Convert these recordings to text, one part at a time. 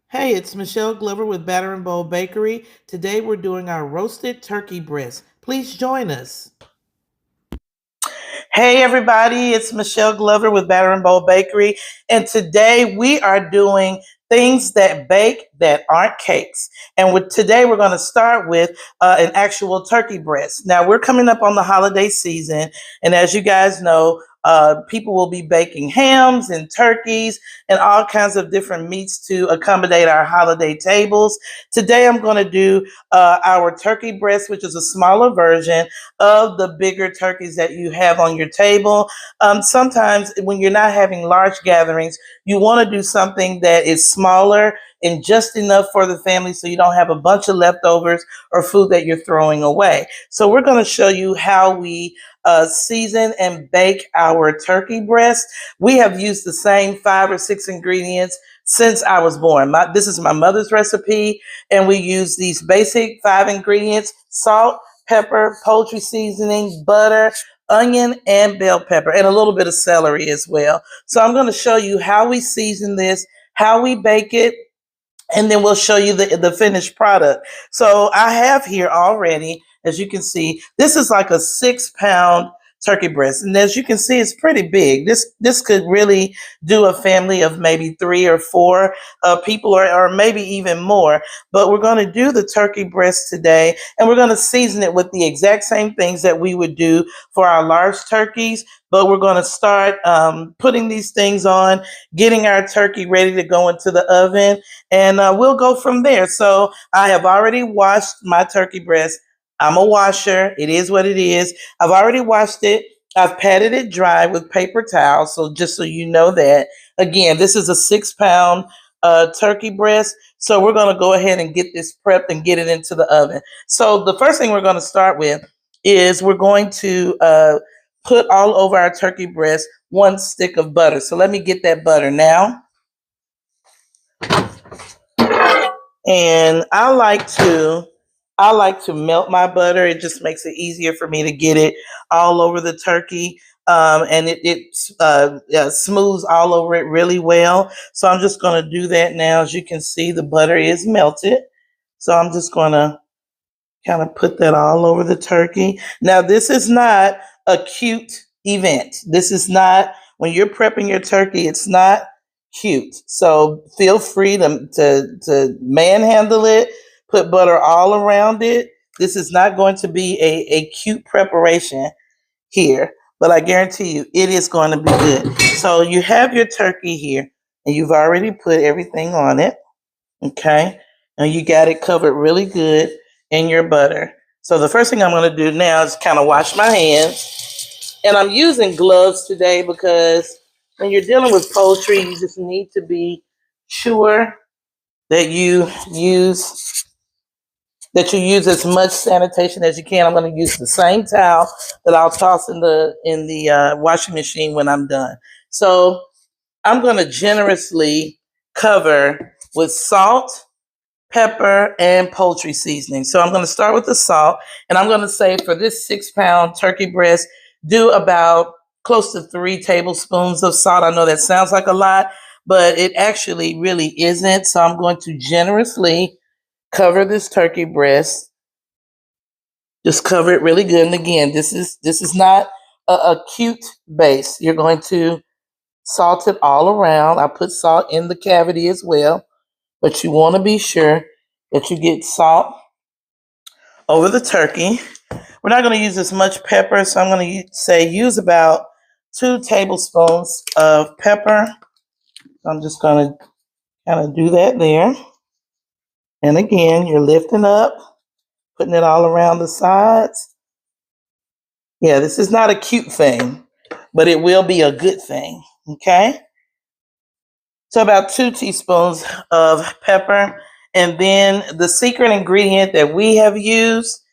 Hey, it's Michelle Glover with Batter and Bowl Bakery. Today we're doing our roasted turkey breast. Please join us. Hey everybody, it's Michelle Glover with Batter and Bowl Bakery, and today we are doing things that bake that aren't cakes. And today we're going to start with an actual turkey breast. Now we're coming up on the holiday season, and as you guys know, people will be baking hams and turkeys and all kinds of different meats to accommodate our holiday tables. Today I'm going to do our turkey breast, which is a smaller version of the bigger turkeys that you have on your table. Sometimes when you're not having large gatherings, you want to do something that is smaller and just enough for the family so you don't have a bunch of leftovers or food that you're throwing away. So we're going to show you how we season and bake our turkey breast. We have used the same 5 or 6 ingredients since I was born. This is my mother's recipe, and we use these basic 5 ingredients: salt, pepper, poultry seasoning, butter, onion, and bell pepper, and a little bit of celery as well. So I'm going to show you how we season this, how we bake it, and then we'll show you the finished product. So I have here already, as you can see, this is like a 6 pound turkey breast. And as you can see, it's pretty big. This could really do a family of maybe 3 or 4 people, or maybe even more. But we're going to do the turkey breast today, and we're going to season it with the exact same things that we would do for our large turkeys. But we're going to start putting these things on, getting our turkey ready to go into the oven, and we'll go from there. So I have already washed my turkey breast. I'm a washer. It is what it is. I've already washed it. I've patted it dry with paper towels. So just so you know that, again, this is a 6 pound turkey breast. So we're going to go ahead and get this prepped and get it into the oven. So the first thing we're going to start with is we're going to put all over our turkey breast 1 stick of butter. So let me get that butter now. And I like to melt my butter. It just makes it easier for me to get it all over the turkey. And it smooths all over it really well. So I'm just going to do that now. As you can see, the butter is melted. So I'm just going to kind of put that all over the turkey. Now, this is not a cute event. This is not, when you're prepping your turkey, it's not cute. So feel free to manhandle it, put butter all around it. This is not going to be a cute preparation here, but I guarantee you it is going to be good. So you have your turkey here, and you've already put everything on it. Okay. And you got it covered really good in your butter. So the first thing I'm going to do now is kind of wash my hands. And I'm using gloves today because when you're dealing with poultry, you just need to be sure that you use as much sanitation as you can. I'm going to use the same towel that I'll toss in the washing machine when I'm done. So I'm going to generously cover with salt, pepper, and poultry seasoning. So I'm going to start with the salt, and I'm going to say for this 6 pound turkey breast, do about close to 3 tablespoons of salt. I know that sounds like a lot, but it actually really isn't. So I'm going to generously cover this turkey breast. Just cover it really good. And again, this is not a cute base. You're going to salt it all around. I put salt in the cavity as well, but you want to be sure that you get salt over the turkey. We're not going to use as much pepper, so I'm going to say use about 2 tablespoons of pepper. I'm just going to kind of do that there. And again, you're lifting up, putting it all around the sides. Yeah, this is not a cute thing, but it will be a good thing. Okay? So about 2 teaspoons of pepper. And then the secret ingredient that we have used,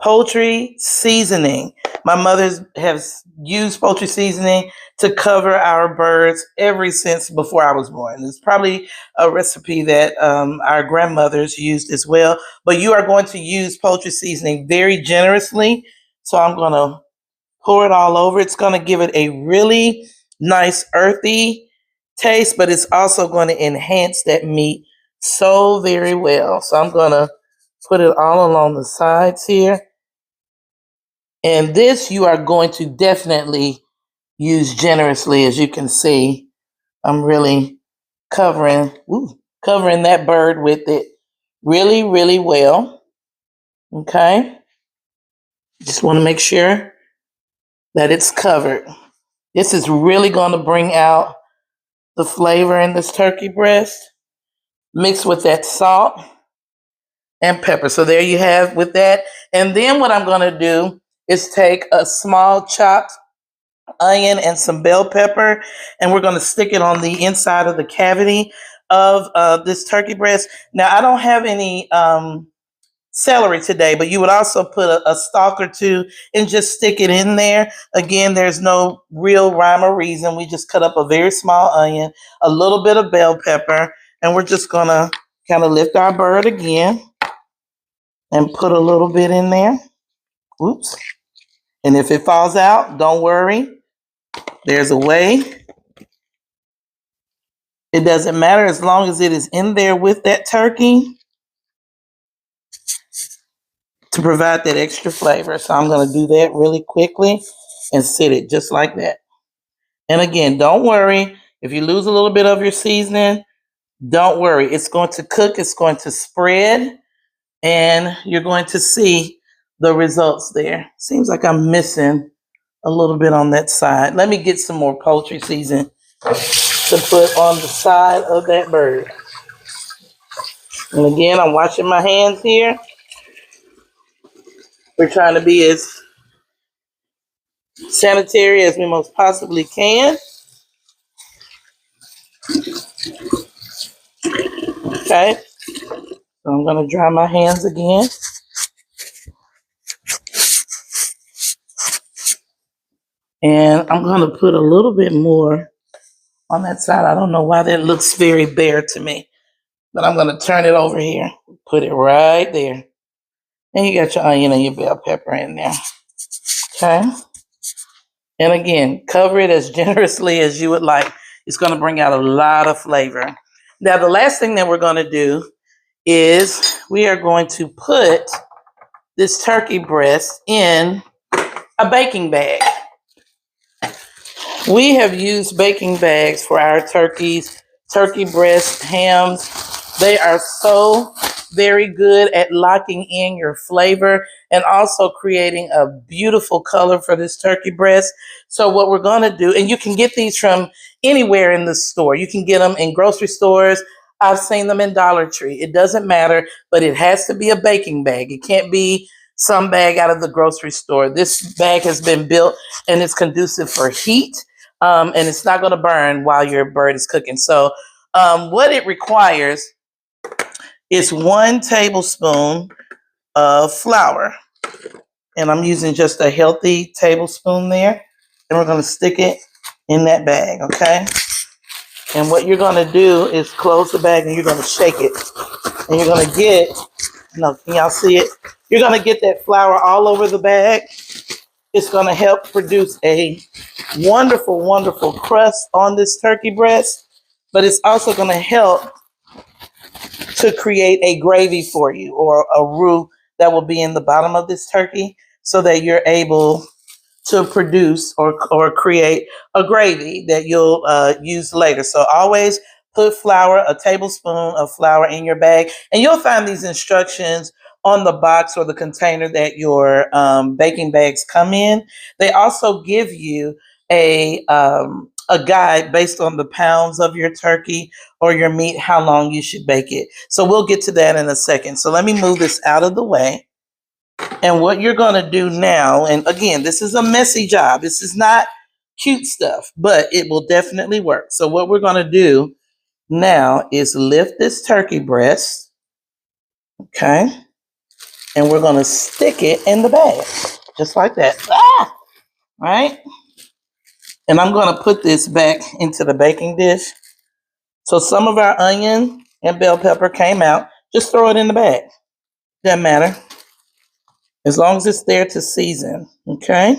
poultry seasoning. My mother has used poultry seasoning to cover our birds ever since before I was born. It's probably a recipe that our grandmothers used as well. But you are going to use poultry seasoning very generously. So I'm going to pour it all over. It's going to give it a really nice earthy taste, but it's also going to enhance that meat so very well. So I'm going to put it all along the sides here. And this you are going to definitely use generously. As you can see, I'm really covering that bird with it really, really well. Okay. Just want to make sure that it's covered. This is really going to bring out the flavor in this turkey breast, mixed with that salt and pepper. So there you have with that. And then what I'm going to do is take a small chopped onion and some bell pepper, and we're going to stick it on the inside of the cavity of this turkey breast. Now, I don't have any celery today, but you would also put a stalk or two and just stick it in there. Again, there's no real rhyme or reason. We just cut up a very small onion, a little bit of bell pepper, and we're just going to kind of lift our bird again and put a little bit in there. Oops. And if it falls out, don't worry. There's a way. It doesn't matter as long as it is in there with that turkey to provide that extra flavor. So I'm going to do that really quickly and sit it just like that. And again, don't worry. If you lose a little bit of your seasoning, don't worry. It's going to cook. It's going to spread. And you're going to see the results there. Seems like I'm missing a little bit on that side. Let me get some more poultry seasoning to put on the side of that bird. And again, I'm washing my hands here. We're trying to be as sanitary as we most possibly can. Okay. So I'm going to dry my hands again. And I'm going to put a little bit more on that side. I don't know why that looks very bare to me, but I'm going to turn it over here. Put it right there. And you got your onion and your bell pepper in there. Okay. And again, cover it as generously as you would like. It's going to bring out a lot of flavor. Now, the last thing that we're going to do is we are going to put this turkey breast in a baking bag. We have used baking bags for our turkeys, turkey breast, hams. They are so very good at locking in your flavor and also creating a beautiful color for this turkey breast. So what we're going to do, and you can get these from anywhere in the store. You can get them in grocery stores. I've seen them in Dollar Tree. It doesn't matter, but it has to be a baking bag. It can't be some bag out of the grocery store. This bag has been built and it's conducive for heat. And it's not going to burn while your bird is cooking. So what it requires is 1 tablespoon of flour. And I'm using just a healthy tablespoon there. And we're going to stick it in that bag, okay? And what you're going to do is close the bag and you're going to shake it. And you're going to get, can y'all see it? You're going to get that flour all over the bag. It's going to help produce a wonderful, wonderful crust on this turkey breast, but it's also going to help to create a gravy for you or a roux that will be in the bottom of this turkey so that you're able to produce or create a gravy that you'll use later. So always put flour, a tablespoon of flour in your bag, and you'll find these instructions on the box or the container that your baking bags come in. They also give you a guide based on the pounds of your turkey or your meat, how long you should bake it. So we'll get to that in a second. So let me move this out of the way. And what you're going to do now, and again, this is a messy job. This is not cute stuff, but it will definitely work. So what we're going to do now is lift this turkey breast, okay? And we're going to stick it in the bag, just like that. Right? And I'm going to put this back into the baking dish. So some of our onion and bell pepper came out. Just throw it in the bag. Doesn't matter. As long as it's there to season, okay?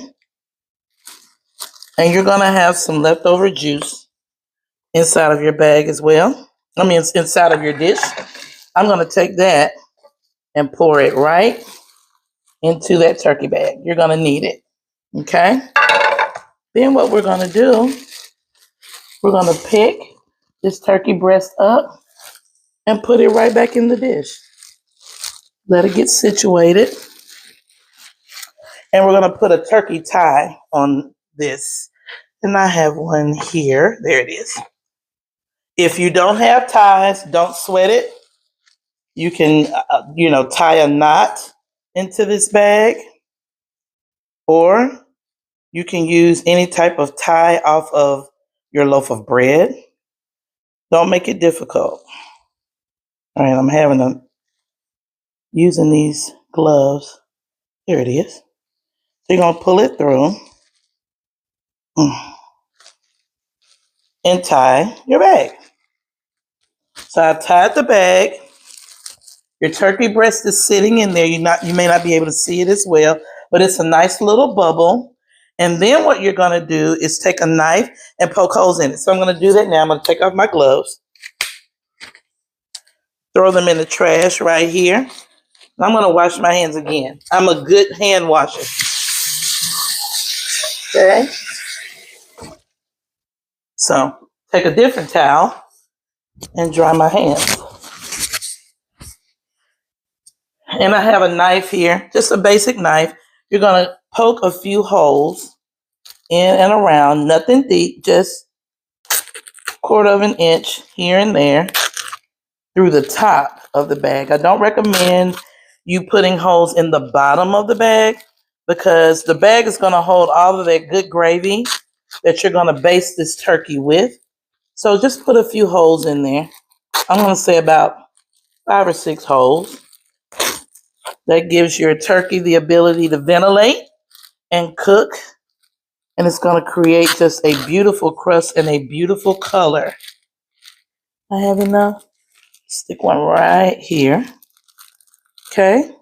And you're going to have some leftover juice inside of your bag as well. Inside of your dish. I'm going to take that and pour it right into that turkey bag. You're going to need it. Okay? Then what we're going to do, we're going to pick this turkey breast up and put it right back in the dish. Let it get situated. And we're going to put a turkey thigh on this. And I have one here. There it is. If you don't have ties, don't sweat it. You can, tie a knot into this bag, or you can use any type of tie off of your loaf of bread. Don't make it difficult. All right, I'm using these gloves. There it is. So you're going to pull it through and tie your bag. So I tied the bag. Your turkey breast is sitting in there. You may not be able to see it as well, but it's a nice little bubble. And then what you're going to do is take a knife and poke holes in it. So I'm going to do that now. I'm going to take off my gloves, throw them in the trash right here. I'm going to wash my hands again. I'm a good hand washer. Okay. So take a different towel and dry my hands. And I have a knife here, just a basic knife. You're going to poke a few holes in and around, nothing deep, just 1/4 of an inch here and there through the top of the bag. I don't recommend you putting holes in the bottom of the bag because the bag is going to hold all of that good gravy that you're going to baste this turkey with. So just put a few holes in there. I'm going to say about 5 or 6 holes. That gives your turkey the ability to ventilate and cook. And it's going to create just a beautiful crust and a beautiful color. I have enough. Stick one right here. Okay.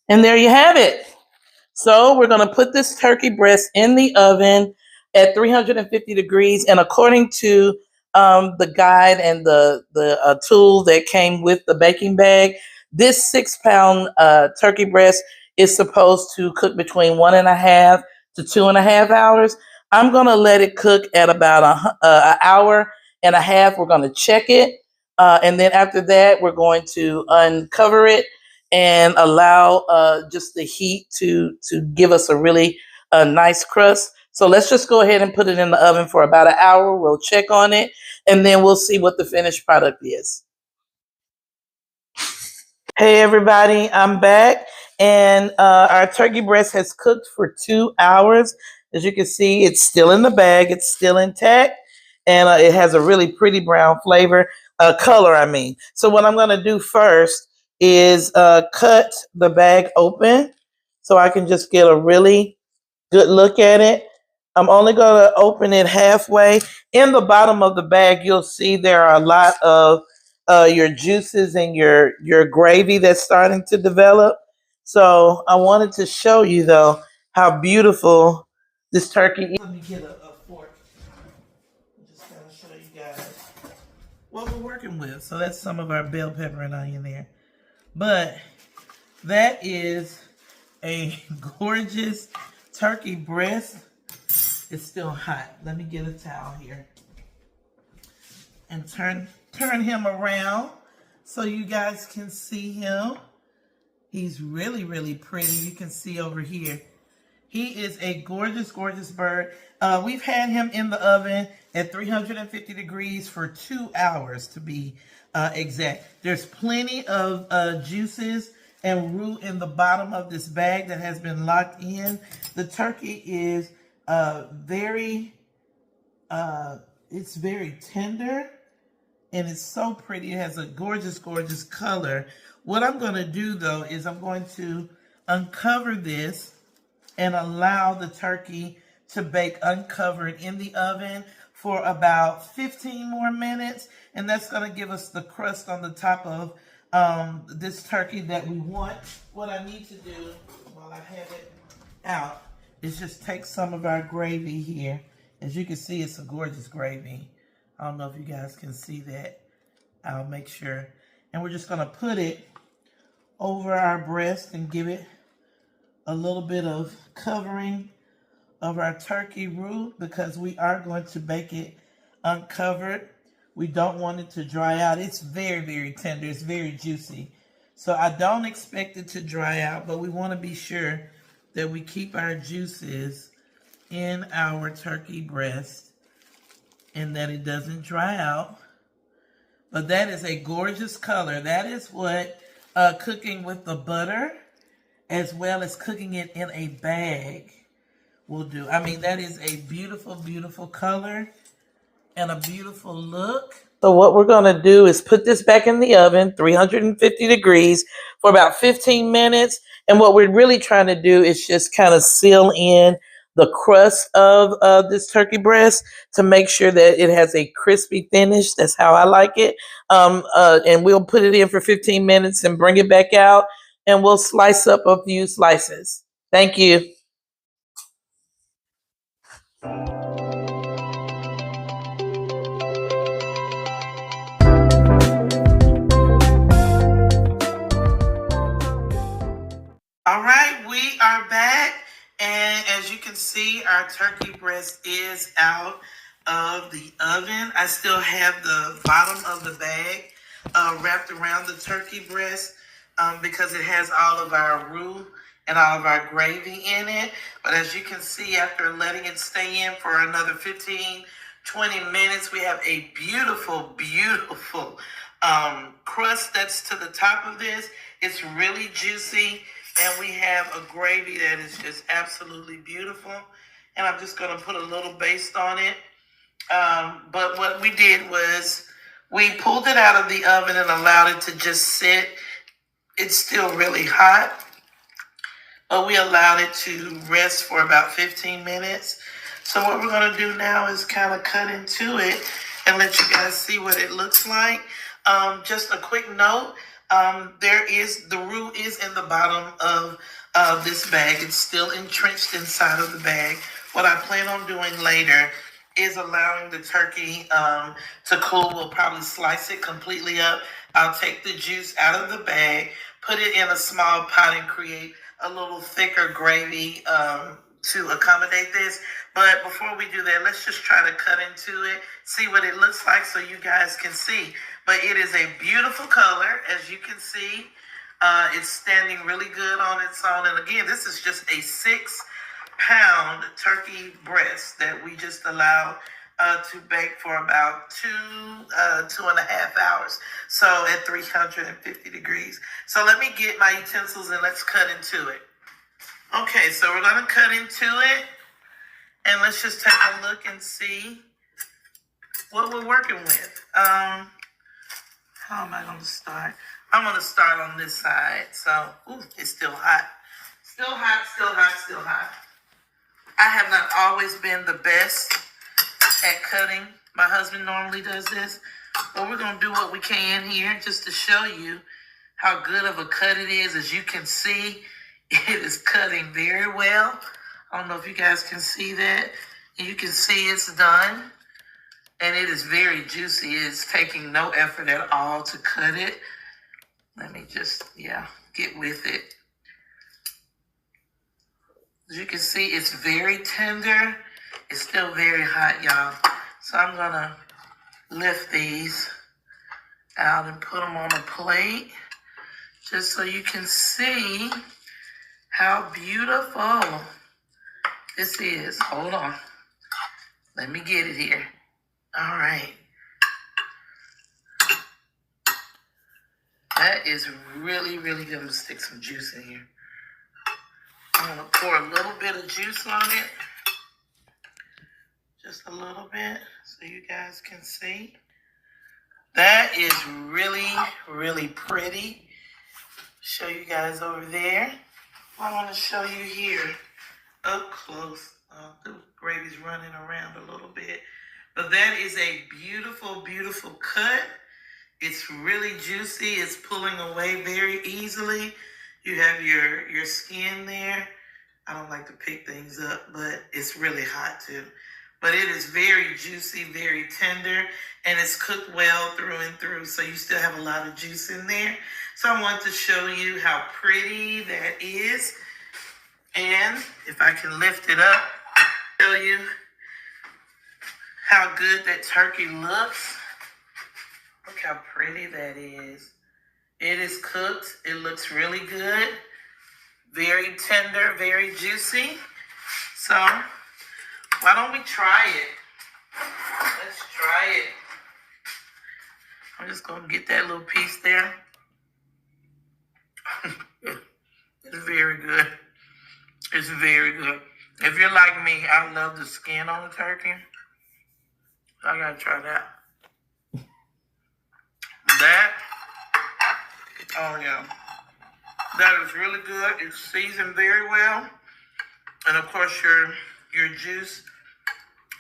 And there you have it. So we're going to put this turkey breast in the oven at 350 degrees. And according to the guide and the tool that came with the baking bag, this 6-pound turkey breast is supposed to cook between 1.5 to 2.5 hours. I'm going to let it cook at about an hour and a half. We're going to check it. And then after that, we're going to uncover it and allow just the heat to give us a really nice crust. So let's just go ahead and put it in the oven for about an hour. We'll check on it, and then we'll see what the finished product is. Hey everybody, I'm back, and our turkey breast has cooked for 2 hours. As you can see, it's still in the bag. It's still intact, and it has a really pretty brown color, I mean. So what I'm going to do first is cut the bag open so I can just get a really good look at it. I'm only going to open it halfway. In the bottom of the bag, you'll see there are a lot of your juices and your gravy that's starting to develop. So I wanted to show you, though, how beautiful this turkey is. Let me get a fork. I'm just going to show you guys what we're working with. So that's some of our bell pepper and onion there. But that is a gorgeous turkey breast. It's still hot. Let me get a towel here and turn him around so you guys can see him. He's really, really pretty. You can see over here. He is a gorgeous, gorgeous bird. We've had him in the oven at 350 degrees for 2 hours to be exact. There's plenty of juices and roux in the bottom of this bag that has been locked in. The turkey is it's very tender. And it's so pretty. It has a gorgeous, gorgeous color. What I'm going to do, though, is I'm going to uncover this and allow the turkey to bake uncovered in the oven for about 15 more minutes. And that's going to give us the crust on the top of this turkey that we want. What I need to do while I have it out is just take some of our gravy here. As you can see, it's a gorgeous gravy. I don't know if you guys can see that. I'll make sure. And we're just gonna put it over our breast and give it a little bit of covering of our turkey roux because we are going to bake it uncovered. We don't want it to dry out. It's very, very tender. It's very juicy. So I don't expect it to dry out, but we want to be sure that we keep our juices in our turkey breast and that it doesn't dry out. But that is a gorgeous color. That is what cooking with the butter as well as cooking it in a bag will do. I mean, that is a beautiful, beautiful color and a beautiful look. So what we're going to do is put this back in the oven, 350 degrees, for about 15 minutes. And what we're really trying to do is just kind of seal in the crust of this turkey breast to make sure that it has a crispy finish. That's how I like it. And we'll put it in for 15 minutes and bring it back out. And we'll slice up a few slices. Thank you. All right, we are back, and as you can see, our turkey breast is out of the oven. I still have the bottom of the bag wrapped around the turkey breast because it has all of our roux and all of our gravy in it. But as you can see, after letting it stay in for another 15, 20 minutes, we have a beautiful, beautiful crust that's to the top of this. It's really juicy. And we have a gravy that is just absolutely beautiful. And I'm just going to put a little baste on it. But what we did was we pulled it out of the oven and allowed it to just sit. It's still really hot, but we allowed it to rest for about 15 minutes. So what we're going to do now is kind of cut into it and let you guys see what it looks like. Just a quick note, the roux is in the bottom of this bag. It's still entrenched inside of the bag. What I plan on doing later is allowing the turkey to cool. We'll probably slice it completely up. I'll take the juice out of the bag, put it in a small pot and create a little thicker gravy to accommodate this. But before we do that, let's just try to cut into it, see what it looks like so you guys can see. But it is a beautiful color, as you can see. It's standing really good on its own. And again, this is just a 6-pound turkey breast that we just allowed to bake for about 2.5 hours. So at 350 degrees. So let me get my utensils and let's cut into it. Okay, so we're going to cut into it. And let's just take a look and see what we're working with. How am I going to start? I'm going to start on this side. So, it's still hot. Still hot, still hot, still hot. I have not always been the best at cutting. My husband normally does this. But we're going to do what we can here just to show you how good of a cut it is. As you can see, it is cutting very well. I don't know if you guys can see that. You can see it's done. And it is very juicy. It's taking no effort at all to cut it. Let me just, get with it. As you can see, it's very tender. It's still very hot, y'all. So I'm going to lift these out and put them on a plate just so you can see how beautiful this is. Hold on. Let me get it here. All right. That is really, really good. I'm going to stick some juice in here. I'm going to pour a little bit of juice on it. Just a little bit so you guys can see. That is really, really pretty. Show you guys over there. I want to show you here up close. The gravy's running around a little bit. But that is a beautiful, beautiful cut. It's really juicy. It's pulling away very easily. You have your skin there. I don't like to pick things up, but it's really hot too. but it is very juicy, very tender, and it's cooked well through and through, so you still have a lot of juice in there. So I want to show you how pretty that is. And if I can lift it up, show you how good that turkey looks. Look how pretty that is. It is cooked. It looks really good. Very tender, very juicy. So why don't we try it? Let's try it. I'm just going to get that little piece there. It's very good. It's very good. If you're like me, I love the skin on the turkey. I gotta try that. Oh yeah. That is really good. It's seasoned very well. And of course your juice,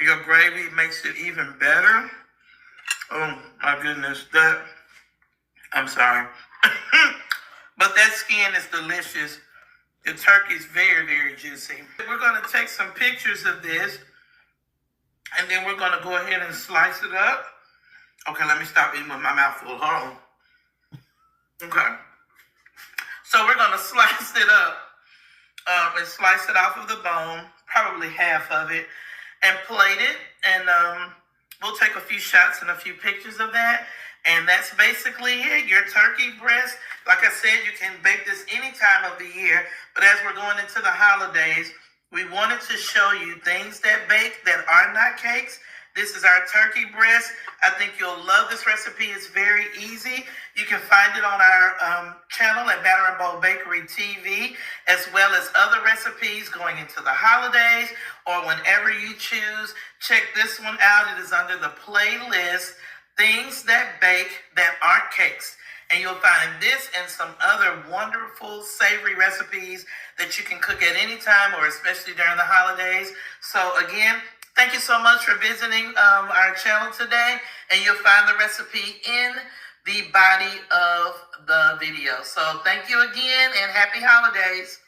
your gravy makes it even better. Oh my goodness, I'm sorry. But that skin is delicious. The turkey is very, very juicy. We're gonna take some pictures of this, and then we're gonna go ahead and slice it up. Okay, let me stop eating with my mouth full. Hold on. Okay. So we're gonna slice it up and slice it off of the bone, probably half of it, and plate it. And we'll take a few shots and a few pictures of that. And that's basically it, your turkey breast. Like I said, you can bake this any time of the year, but as we're going into the holidays, we wanted to show you things that bake that are not cakes. This is our turkey breast. I think you'll love this recipe. It's very easy. You can find it on our channel at Batter and Bowl Bakery TV, as well as other recipes going into the holidays or whenever you choose. Check this one out. It is under the playlist, Things That Bake That Aren't Cakes. And you'll find this and some other wonderful savory recipes that you can cook at any time, or especially during the holidays. So again, thank you so much for visiting our channel today. And you'll find the recipe in the body of the video. So thank you again and happy holidays.